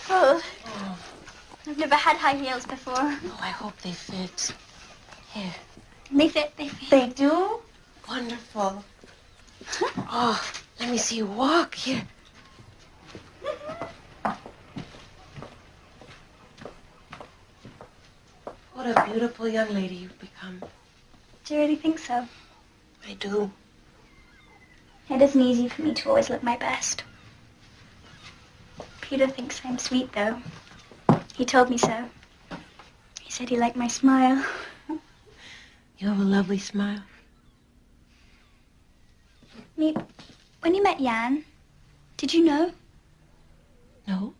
cold. Oh. I've never had high heels before. Oh, I hope they fit. Here. They fit, they fit. They do? Wonderful. Oh, let me see you walk. Here. What a beautiful young lady you've become. Do you really think so? I do. It isn't easy for me to always look my best. Peter thinks I'm sweet, though. He told me so. He said he liked my smile. You have a lovely smile. Meep, when you met Jan, did you know? No?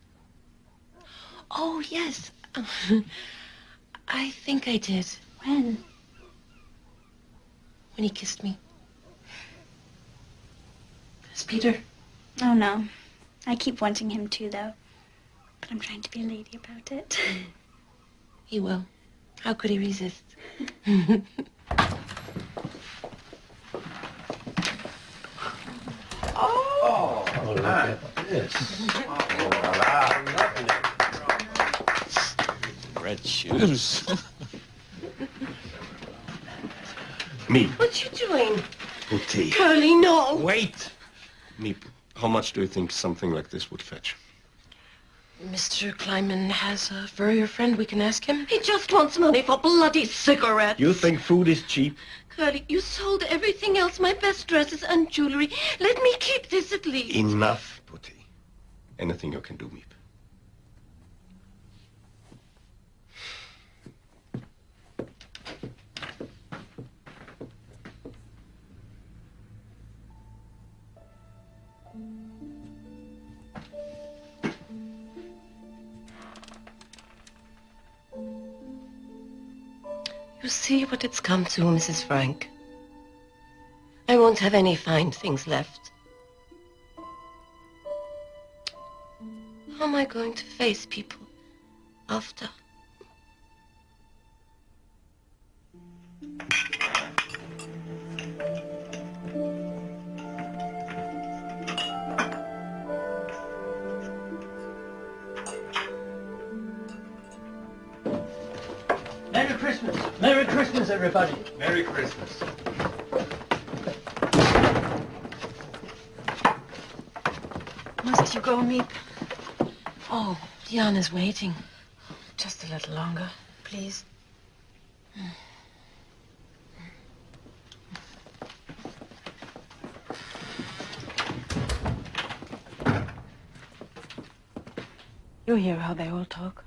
Oh, yes. I think I did. When? When he kissed me. Does Peter? Oh, no. I keep wanting him to, though. But I'm trying to be a lady about it. He will. How could he resist? Oh, look at this. Red shoes. Meep. What you doing? Putti. Curly, no. Wait. Meep, how much do you think something like this would fetch? Mr. Kleinman has a furrier friend. We can ask him. He just wants money for bloody cigarettes. You think food is cheap? Curly, you sold everything else, my best dresses and jewelry. Let me keep this at least. Enough, Putti. Anything you can do, Meep. You see what it's come to, Mrs. Frank. I won't have any fine things left. How am I going to face people after? Merry Christmas! Merry Christmas, everybody! Merry Christmas. Must you go, Meep? Oh, Jan is waiting. Just a little longer, please. You hear how they all talk?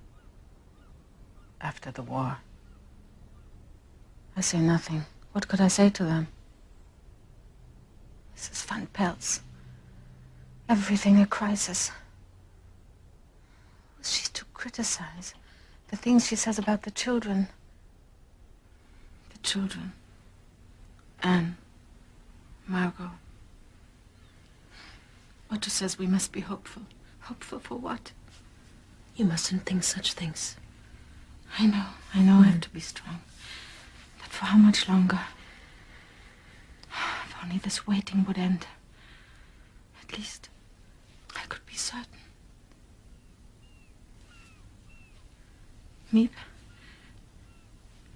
After the war. I say nothing. What could I say to them? Mrs. Van Pels. Everything a crisis. Was she to criticize the things she says about the children? The children. Anne. Margot. Otto says we must be hopeful. Hopeful for what? You mustn't think such things. I know I have to be strong. But for how much longer? If only this waiting would end. At least I could be certain. Meep,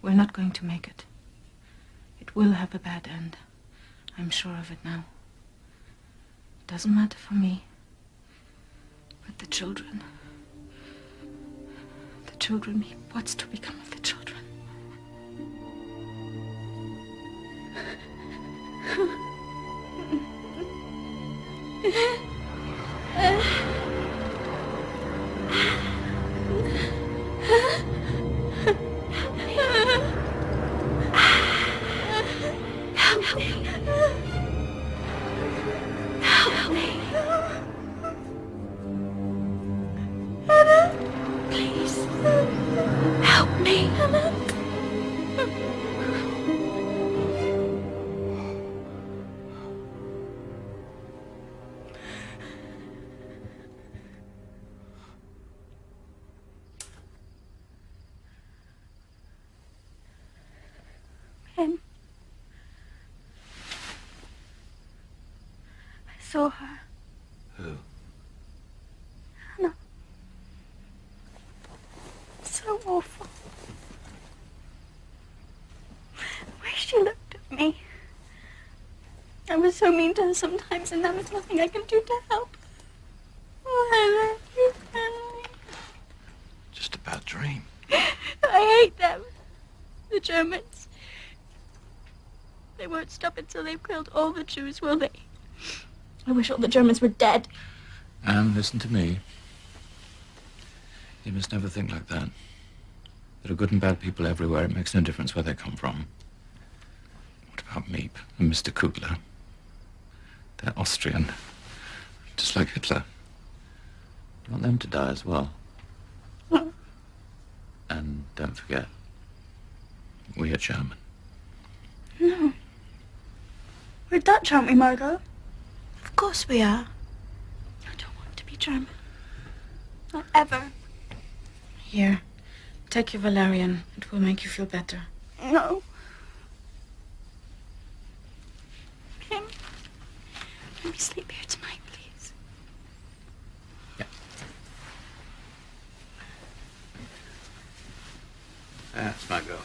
we're not going to make it. It will have a bad end. I'm sure of it now. It doesn't matter for me. But the children... The children, Meep, what's to become of the children? Help me. Help me. Please. Help me. Ben. I saw her. Who? Anna. awful. The way she looked at me. I was so mean to her sometimes, and now there's nothing I can do to help. Oh, I love you, Stanley. Just a bad dream. I hate them. The Germans. They won't stop until they've killed all the Jews, will they? I wish all the Germans were dead. Anne, listen to me. You must never think like that. There are good and bad people everywhere. It makes no difference where they come from. What about Miep and Mr. Kugler? They're Austrian, just like Hitler. You want them to die as well. No. And don't forget, we are German. No. We're Dutch, aren't we, Margot? Of course we are. I don't want to be German. Not ever. Here, take your valerian. It will make you feel better. No. Kim, let me sleep here tonight, please. Yeah. That's my girl.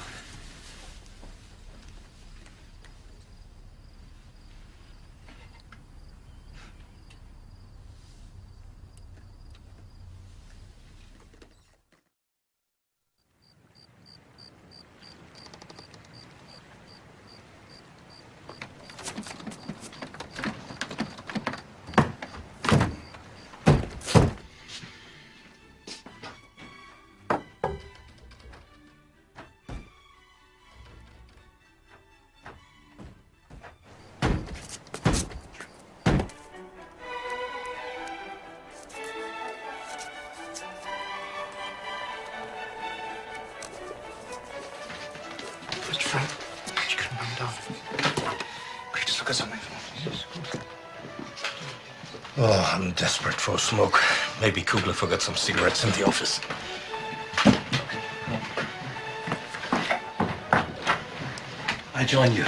Mr. Frank, you couldn't calm down. Could you just look at something for me? Oh, I'm desperate for a smoke. Maybe Kugler forgot some cigarettes in the office. I join you.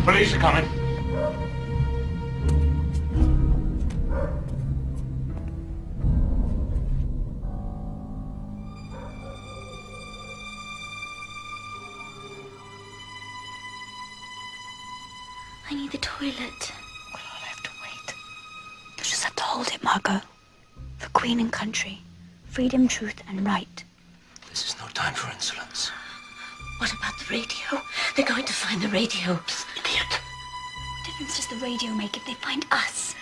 Police are coming. I need the toilet. I'll have to wait. You just have to hold it, Margot. For Queen and country. Freedom, truth, and right. This is no time for insolence. What about the radio? They're going to find the radio. Idiot. What difference does the radio make if they find us?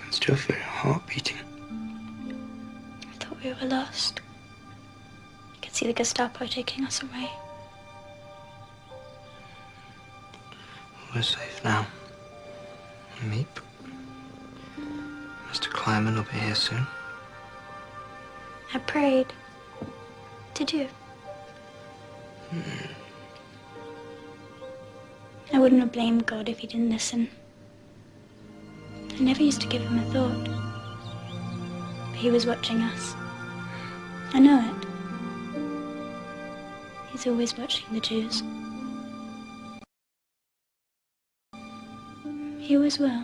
Still feel your heart beating. I thought we were lost. I could see the Gestapo taking us away. We're safe now. Meep. Mr. Kleiman will be here soon. I prayed. Did you? I wouldn't have blamed God if he didn't listen. I never used to give him a thought. he was watching us. I know it. He's always watching the Jews. He always will.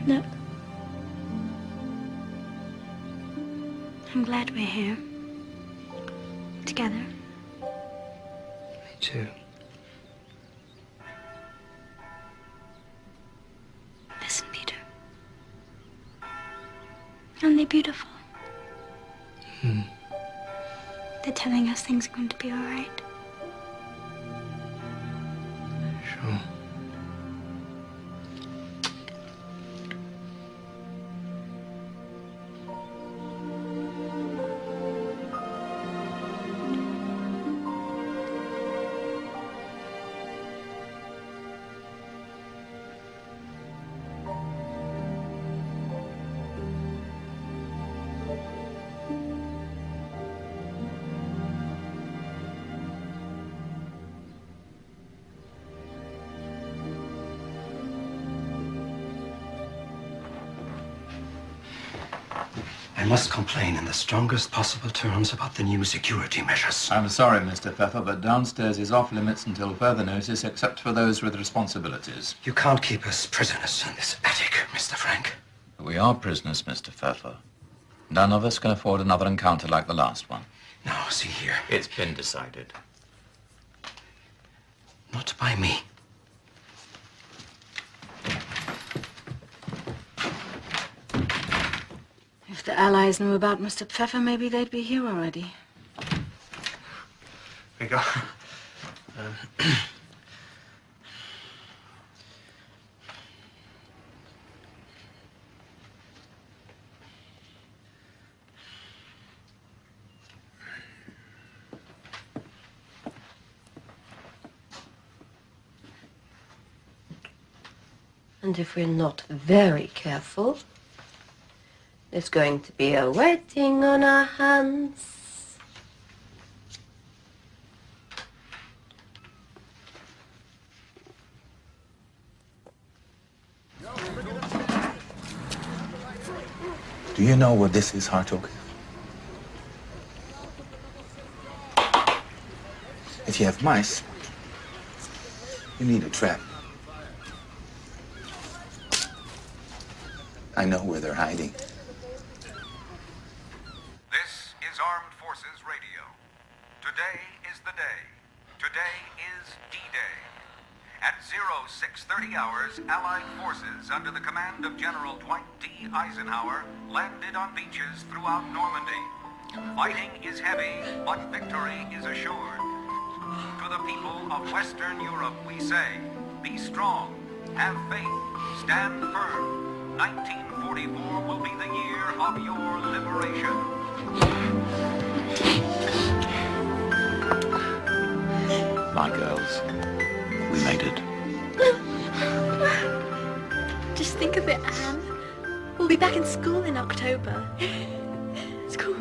Look. I'm glad we're here. Together. Me too. Listen, Peter. Aren't they beautiful? They're telling us things are going to be all right. Sure. I must complain in the strongest possible terms about the new security measures. I'm sorry, Mr. Pfeffer, but downstairs is off limits until further notice, except for those with responsibilities. You can't keep us prisoners in this attic, Mr. Frank. We are prisoners, Mr. Pfeffer. None of us can afford another encounter like the last one. Now, see here. It's been decided. Not by me. If the Allies knew about Mr. Pfeffer, maybe they'd be here already. We go. And if we're not very careful, there's going to be a wedding on our hands. Do you know what this is, Hartog? If you have mice, you need a trap. I know where they're hiding. This is Armed Forces Radio. Today is the day. Today is D-Day. At 0630 hours, Allied forces under the command of General Dwight D. Eisenhower landed on beaches throughout Normandy. Fighting is heavy, but victory is assured. To the people of Western Europe we say, be strong, have faith, stand firm. 1944 will be the year of your liberation. My girls, we made it. Just think of it, Anne. We'll be back in school in October. School.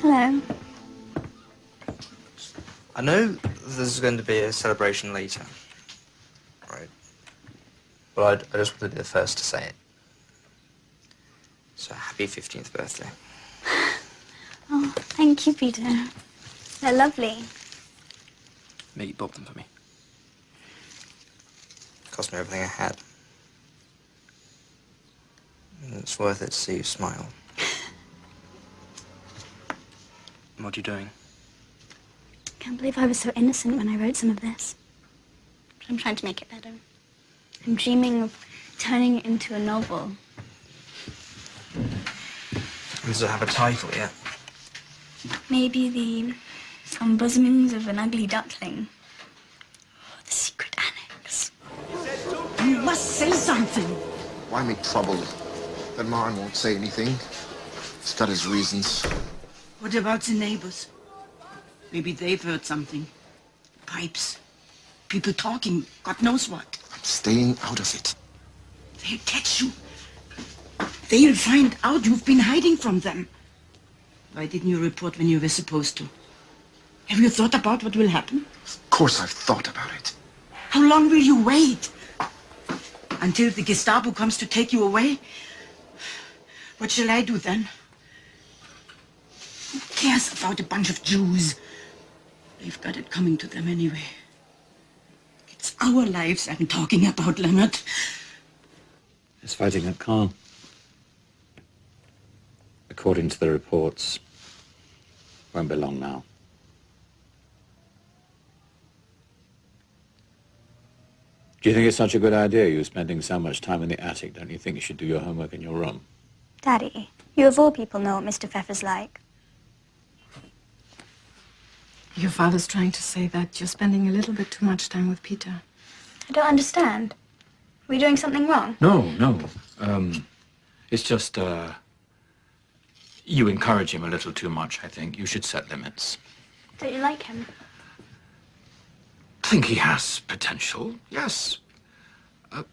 Hello. I know there's going to be a celebration later, right? But I just wanted to be the first to say it. So happy 15th birthday. Oh, thank you, Peter. They're lovely. Maybe you bought them for me. Cost me everything I had. And it's worth it to see you smile. What are you doing? Can't believe I was so innocent when I wrote some of this. But I'm trying to make it better. I'm dreaming of turning it into a novel. Does it have a title yet? Maybe the unbosomings of an ugly duckling. Or the secret annex. You must say something. Why make trouble? That Martin won't say anything. He's got his reasons. What about the neighbors? Maybe they've heard something. Pipes. People talking. God knows what. I'm staying out of it. They'll catch you. They'll find out you've been hiding from them. Why didn't you report when you were supposed to? Have you thought about what will happen? Of course I've thought about it. How long will you wait? Until the Gestapo comes to take you away? What shall I do then? Who cares about a bunch of Jews? They've got it coming to them anyway. It's our lives I'm talking about, Leonard. He's fighting at Caen. According to the reports, won't be long now. Do you think it's such a good idea, you spending so much time in the attic? Don't you think you should do your homework in your room? Daddy, you of all people know what Mr. Pfeffer's like. Your father's trying to say that you're spending a little bit too much time with Peter. I don't understand. Are we doing something wrong? No. It's just, you encourage him a little too much, I think. You should set limits. Don't you like him? I think he has potential, yes.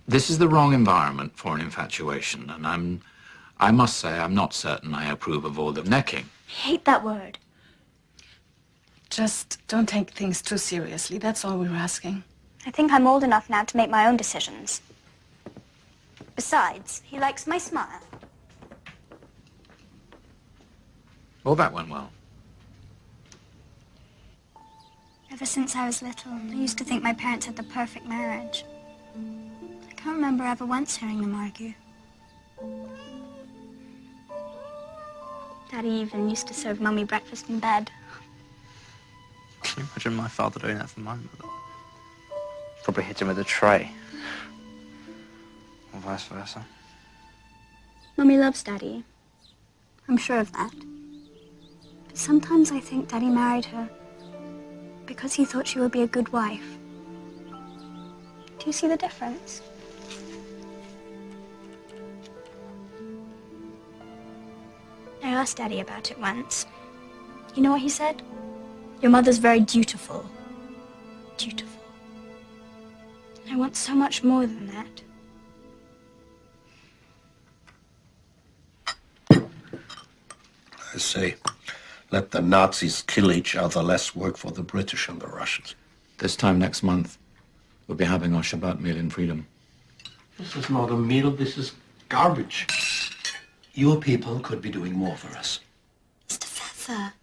This is the wrong environment for an infatuation, and I must say I'm not certain I approve of all the necking. I hate that word. Just don't take things too seriously. That's all we were asking. I think I'm old enough now to make my own decisions. Besides, he likes my smile. Well, that went well. Ever since I was little, I used to think my parents had the perfect marriage. I can't remember ever once hearing them argue. Daddy even used to serve Mummy breakfast in bed. Can you imagine my father doing that for my mother? Probably hit him with a tray. Or vice versa. Mummy loves Daddy. I'm sure of that. But sometimes I think Daddy married her because he thought she would be a good wife. Do you see the difference? I asked Daddy about it once. You know what he said? Your mother's very dutiful. Dutiful. I want so much more than that. I say, let the Nazis kill each other, less work for the British and the Russians. This time next month, we'll be having our Shabbat meal in freedom. This is not a meal, this is garbage. Your people could be doing more for us. Mr. Pfeffer,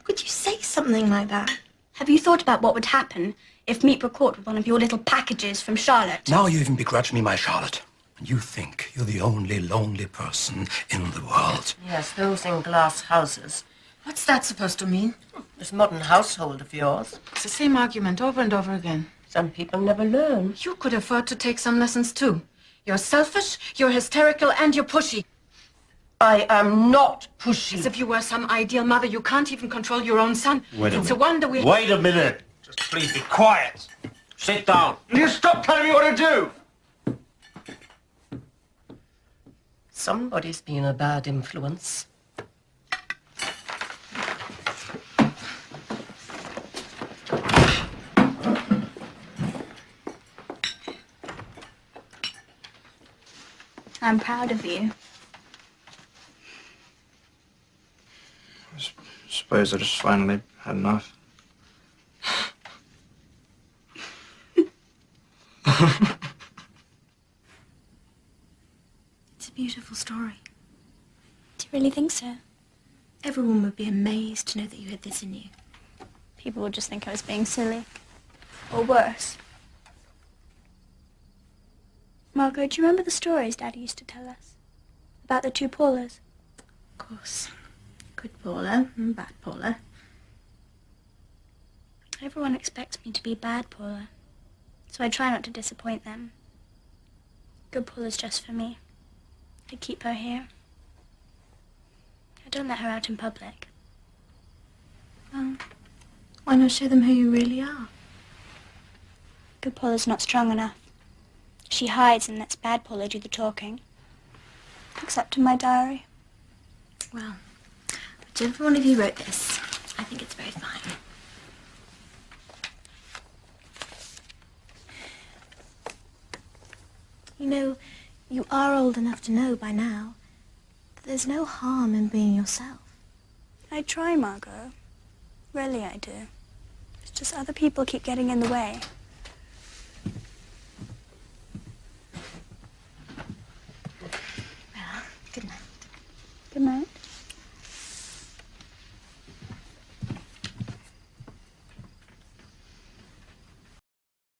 could you say something like that? Have you thought about what would happen if Meep were caught with one of your little packages from Charlotte? Now you even begrudge me my Charlotte. And you think you're the only lonely person in the world. Yes, those in glass houses. What's that supposed to mean? This modern household of yours. It's the same argument over and over again. Some people never learn. You could afford to take some lessons too. You're selfish, you're hysterical, and you're pushy. I am not pushy. As if you were some ideal mother. You can't even control your own son. Wait a It's a minute. wonder we... Wait a minute. Just please be quiet. Sit down. You stop telling me what to do. Somebody's been a bad influence. I'm proud of you. I suppose I just finally had enough. It's a beautiful story. Do you really think so? Everyone would be amazed to know that you had this in you. People would just think I was being silly. Or worse. Margot, do you remember the stories Daddy used to tell us? About the two Paulas? Of course. Good Paula and bad Paula. Everyone expects me to be bad Paula, so I try not to disappoint them. Good Paula's just for me. I keep her here. I don't let her out in public. Well, why not show them who you really are? Good Paula's not strong enough. She hides and lets bad Paula do the talking. Except in my diary. Well, whichever one of you wrote this, I think it's very fine. You know, you are old enough to know by now that there's no harm in being yourself. I try, Margot. Really, I do. It's just other people keep getting in the way.